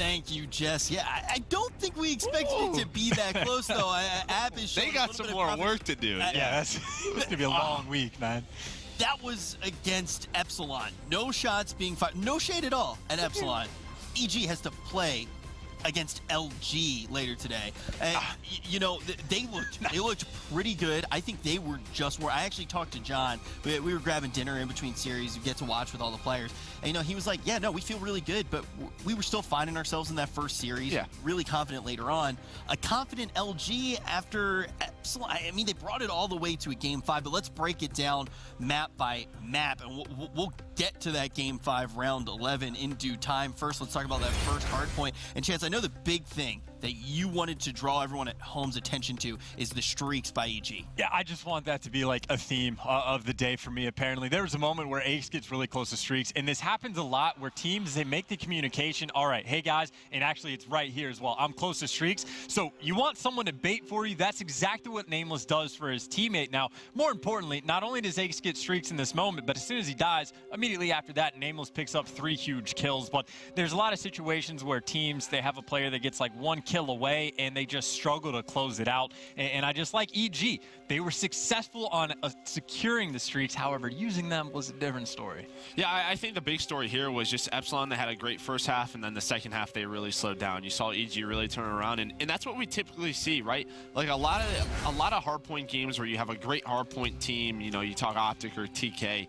Thank you, Jess. Yeah, I don't think we expected it to be that close, though. App is They got some more work to do. Yeah, it's going to be a long week, man. That was against Epsilon. No shots being fired. No shade at all at Epsilon. EG has to play against LG later today. And, you know, they looked pretty good. I think they were just more. I actually talked to John. We were grabbing dinner in between series. You get to watch with all the players. And, you know, he was like, yeah, no, we feel really good, but we were still finding ourselves in that first series. Yeah. Really confident later on. A confident LG after Epsilon. I mean, they brought it all the way to a Game 5, but let's break it down map by map, and we'll get to that Game 5 round 11 in due time. First, let's talk about that first hardpoint. And Chance, I know the big thing that you wanted to draw everyone at home's attention to is the streaks by EG. Yeah, I just want that to be like a theme of the day for me, apparently. There was a moment where Ace gets really close to streaks, and this happens a lot where teams, they make the communication, all right, hey guys, and actually it's right here as well, I'm close to streaks. So you want someone to bait for you. That's exactly what Nameless does for his teammate. Now, more importantly, not only does Ace get streaks in this moment, but as soon as he dies, immediately after that, Nameless picks up 3 huge kills. But there's a lot of situations where teams, they have a player that gets like 1 kill away and they just struggle to close it out. And I just like EG. They were successful on securing the streaks. However, using them was a different story. Yeah, I think the big story here was just Epsilon. They had a great first half, and then the second half they really slowed down. You saw EG really turn around, and that's what we typically see, right? Like a lot of hardpoint games where you have a great hardpoint team. You know, you talk Optic or TK.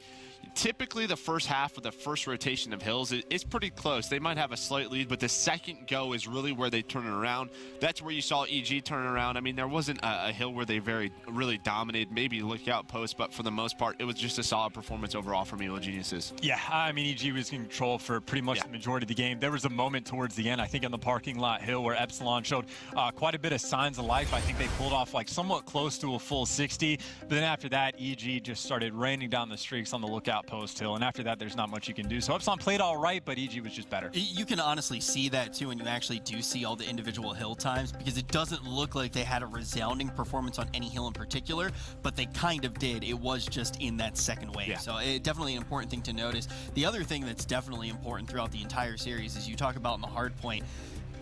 Typically, the first half of the first rotation of Hills is pretty close. They might have a slight lead, but the second go is really where they turn it around. That's where you saw EG turn around. I mean, there wasn't a Hill where they really dominated, maybe lookout post, but for the most part, it was just a solid performance overall from Evil Geniuses. Yeah, I mean, EG was in control for pretty much the majority of the game. There was a moment towards the end, I think on the parking lot hill, where Epsilon showed quite a bit of signs of life. I think they pulled off like somewhat close to a full 60, but then after that, EG just started raining down the streaks on the lookout post hill, and after that there's not much you can do. So Epsilon played all right, but EG was just better. You can honestly see that too when you actually do see all the individual hill times, because it doesn't look like they had a resounding performance on any hill in particular, but they kind of did. It was just in that second wave. So it definitely an important thing to notice. The other thing that's definitely important throughout the entire series is you talk about in the hard point,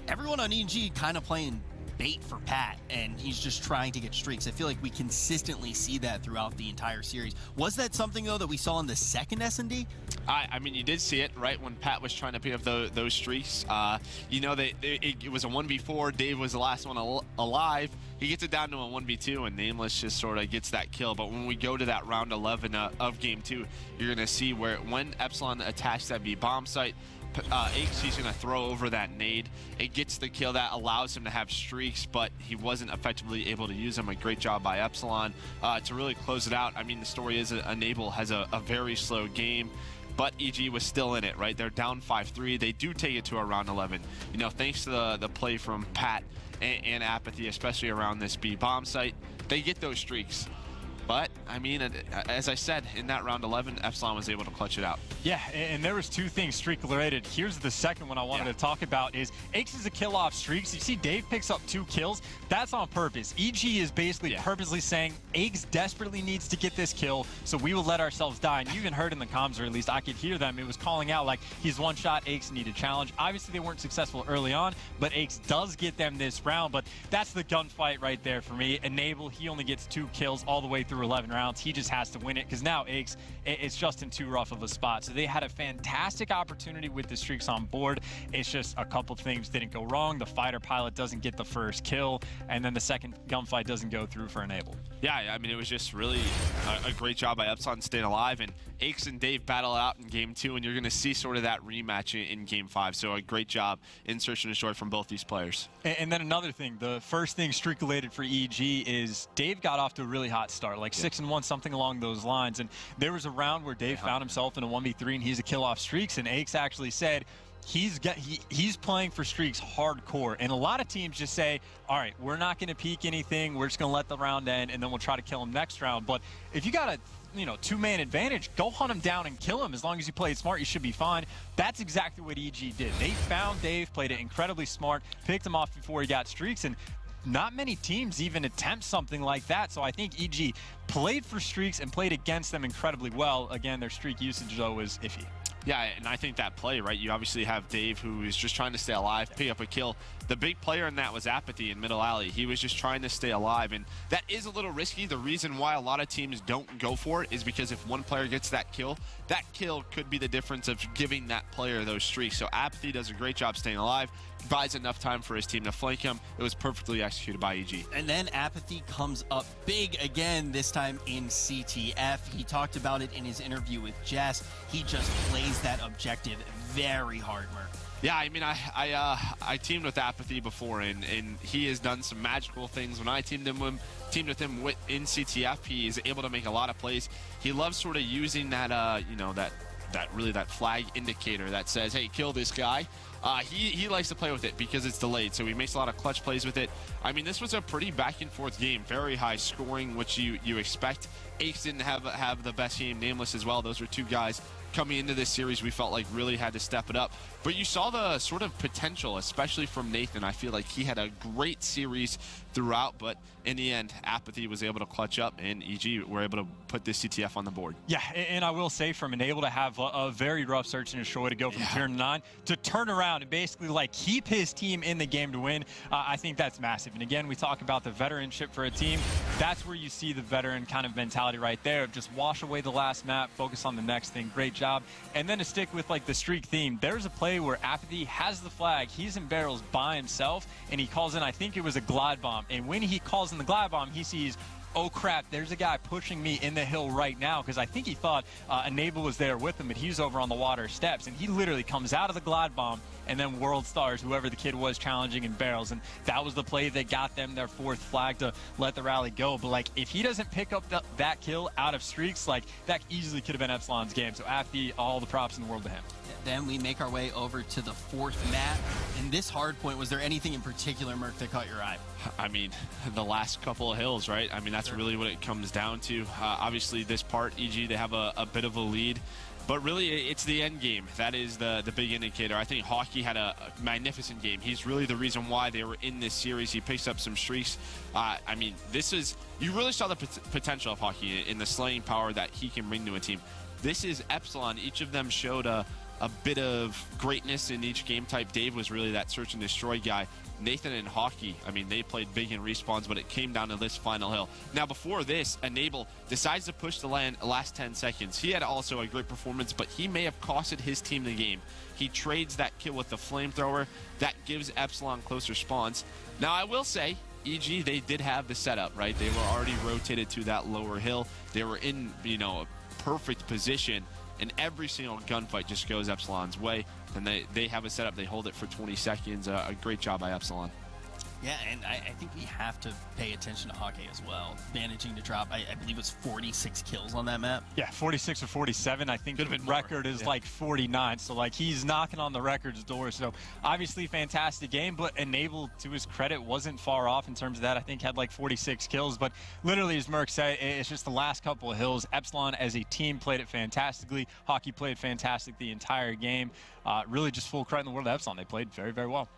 everyone on EG kind of playing bait for Pat, and he's just trying to get streaks. I feel like we consistently see that throughout the entire series. Was that something, though, that we saw in the second S&D? I mean, you did see it, right, when Pat was trying to pick up those streaks. You know, it was a 1v4. Dave was the last one alive. He gets it down to a 1v2, and Nameless just sort of gets that kill. But when we go to that round 11 of Game 2, you're going to see where when Epsilon attacks that B bomb site, he's going to throw over that nade. It gets the kill that allows him to have streaks, but he wasn't effectively able to use them. A great job by Epsilon to really close it out. I mean, the story is Enable has a very slow game, but EG was still in it, right? They're down 5-3. They do take it to a round 11. You know, thanks to the play from Pat and Apathy, especially around this B bomb site, they get those streaks. But, I mean, as I said, in that round 11, Epsilon was able to clutch it out. Yeah, and there was 2 things streak-related. Here's the second one I wanted to talk about is Aix is a kill-off streaks. You see Dave picks up 2 kills. That's on purpose. EG is basically purposely saying Aix desperately needs to get this kill, so we will let ourselves die. And you even heard in the comms, or at least I could hear them, it was calling out like he's one shot, Aix need a challenge. Obviously, they weren't successful early on, but Aix does get them this round. But that's the gunfight right there for me. Enable, he only gets 2 kills all the way through 11 rounds. He just has to win it because now Aix, it's just in too rough of a spot. So they had a fantastic opportunity with the streaks on board. It's just a couple things didn't go wrong. The fighter pilot doesn't get the first kill, and then the second gunfight doesn't go through for Enable. Yeah, I mean, it was just really a great job by Epsilon staying alive, and Aix and Dave battle out in Game 2, and you're going to see sort of that rematch in Game 5. So a great job in search and destroy from both these players. And then another thing, the first thing streak-related for EG is Dave got off to a really hot start, like 6-1, something along those lines. And there was a round where Dave found himself in a 1v3, and he's a kill off streaks, and Aix actually said, he's playing for streaks hardcore. And a lot of teams just say, all right, we're not going to peek anything. We're just going to let the round end, and then we'll try to kill him next round. But if you got a 2-man advantage, go hunt him down and kill him. As long as you play it smart, you should be fine. That's exactly what EG did. They found Dave, played it incredibly smart, picked him off before he got streaks, and not many teams even attempt something like that. So I think EG played for streaks and played against them incredibly well. Again, their streak usage, though, was iffy. Yeah, and I think that play, right, you obviously have Dave, who is just trying to stay alive, pick up a kill. The big player in that was Apathy in middle alley. He was just trying to stay alive, and that is a little risky. The reason why a lot of teams don't go for it is because if one player gets that kill could be the difference of giving that player those streaks. So Apathy does a great job staying alive, provides enough time for his team to flank him. It was perfectly executed by EG. And then Apathy comes up big again, this time in CTF. He talked about it in his interview with Jess. He just plays that objective very hard, Merc. Yeah, I mean, I teamed with Apathy before, and he has done some magical things. When I teamed with him in CTF, he is able to make a lot of plays. He loves sort of using that, you know, that flag indicator that says, hey, kill this guy. He likes to play with it because it's delayed, so he makes a lot of clutch plays with it. I mean, this was a pretty back-and-forth game, very high scoring, which you expect. Ace didn't have the best game, Nameless as well. Those were two guys coming into this series we felt like really had to step it up. But you saw the sort of potential, especially from Nathan. I feel like he had a great series throughout, but in the end, Apathy was able to clutch up, and EG were able to put this CTF on the board. Yeah, and I will say, from able to have a very rough search and destroy to go from 0-9 to turn around and basically like keep his team in the game to win, I think that's massive. And again, we talk about the veteranship for a team. That's where you see the veteran kind of mentality right there. Just wash away the last map, focus on the next thing. Great job. And then to stick with like the streak theme, there's a play where Apathy has the flag. He's in barrels by himself, and he calls in, I think it was a glide bomb. And when he calls in the glide bomb, he sees, oh crap, there's a guy pushing me in the hill right now, because I think he thought Enable was there with him, but he's over on the water steps, and he literally comes out of the glide bomb and then World Stars whoever the kid was challenging in barrels, and that was the play that got them their 4th flag to let the rally go. But like, if he doesn't pick up that kill out of streaks, like that easily could have been Epsilon's game. So Apathy, all the props in the world to him. Then we make our way over to the 4th map. In this hardpoint, was there anything in particular, Merc, that caught your eye? I mean, the last couple of hills, right? I mean, that's really what it comes down to. Obviously, this part, EG, they have a bit of a lead. But really, it's the end game. That is the big indicator. I think Hockey had a magnificent game. He's really the reason why they were in this series. He picks up some streaks. I mean, you really saw the potential of Hockey in the slaying power that he can bring to a team. This is Epsilon. Each of them showed a bit of greatness in each game type. Dave was really that search and destroy guy. Nathan and Hockey, I mean, they played big in respawns, but it came down to this final hill. Now, before this, Enable decides to push the last 10 seconds. He had also a great performance, but he may have costed his team the game. He trades that kill with the flamethrower. That gives Epsilon closer spawns. Now, I will say, EG, they did have the setup, right? They were already rotated to that lower hill. They were in, you know, a perfect position, and every single gunfight just goes Epsilon's way. And they have a setup. They hold it for 20 seconds. A great job by Epsilon. Yeah, and I think we have to pay attention to Hockey as well. Managing to drop, I believe it was 46 kills on that map. Yeah, 46 or 47. I think the record is like 49. So, like, he's knocking on the record's door. So, obviously, fantastic game. But Enable, to his credit, wasn't far off in terms of that. I think had like 46 kills. But literally, as Merc said, it's just the last couple of hills. Epsilon, as a team, played it fantastically. Hockey played fantastic the entire game. Really just full credit in the world of Epsilon. They played very, very well.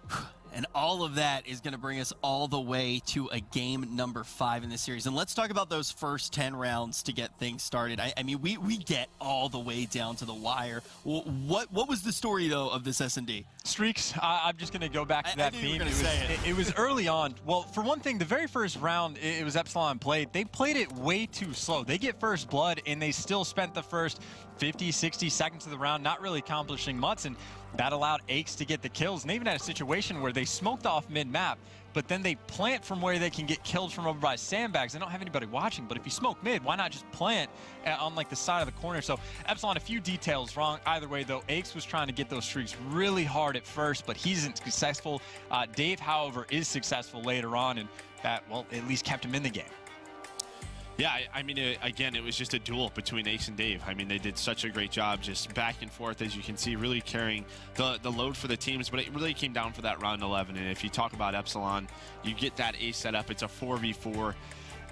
And all of that is going to bring us all the way to a game number 5 in this series. And let's talk about those first 10 rounds to get things started. I mean, we get all the way down to the wire. What was the story, though, of this S&D? Streaks. I'm just going to go back to that theme. It was early on. Well, for one thing, the very first round it was Epsilon played. They played it way too slow. They get first blood, and they still spent the first 50, 60 seconds of the round not really accomplishing much, and that allowed Aches to get the kills. And they even had a situation where they smoked off mid-map, but then they plant from where they can get killed from over by sandbags. They don't have anybody watching, but if you smoke mid, why not just plant on like the side of the corner? So Epsilon, a few details wrong. Either way, though, Aches was trying to get those streaks really hard at first, but he isn't successful. Dave, however, is successful later on, and that, well, at least kept him in the game. Yeah, I mean, again, it was just a duel between Ace and Dave. I mean, they did such a great job just back and forth, as you can see, really carrying the load for the teams. But it really came down for that round 11. And if you talk about Epsilon, you get that Ace setup. It's a 4v4.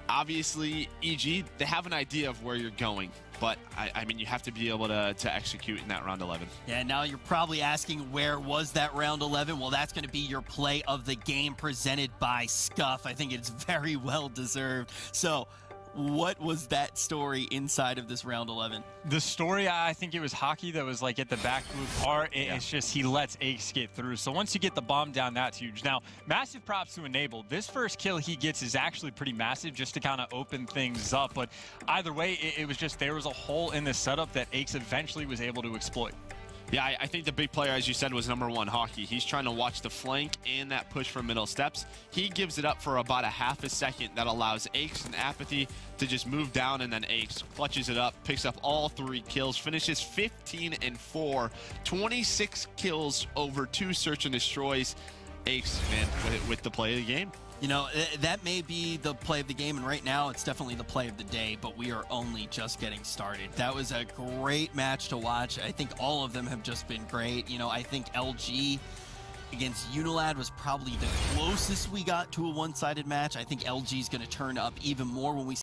Obviously, EG, they have an idea of where you're going. But, I mean, you have to be able to execute in that round 11. Yeah, now you're probably asking, where was that round 11? Well, that's going to be your play of the game presented by Scuff. I think it's very well deserved. So, what was that story inside of this round 11? The story, I think it was Hockey that was like at the back blue part. It's just he lets Ace get through. So once you get the bomb down, that's huge. Now, massive props to Enable. This first kill he gets is actually pretty massive just to kind of open things up. But either way, it was just there was a hole in the setup that Ace eventually was able to exploit. Yeah, I think the big player, as you said, was #1, Hockey. He's trying to watch the flank and that push from middle steps. He gives it up for about a half a second. That allows Ace and Apathy to just move down, and then Ace clutches it up, picks up all 3 kills, finishes 15-4, 26 kills over 2 search and destroys. Ace, man, with the play of the game. You know, that may be the play of the game, and right now it's definitely the play of the day, but we are only just getting started. That was a great match to watch. I think all of them have just been great. You know, I think LG against Unilad was probably the closest we got to a one-sided match. I think LG is going to turn up even more when we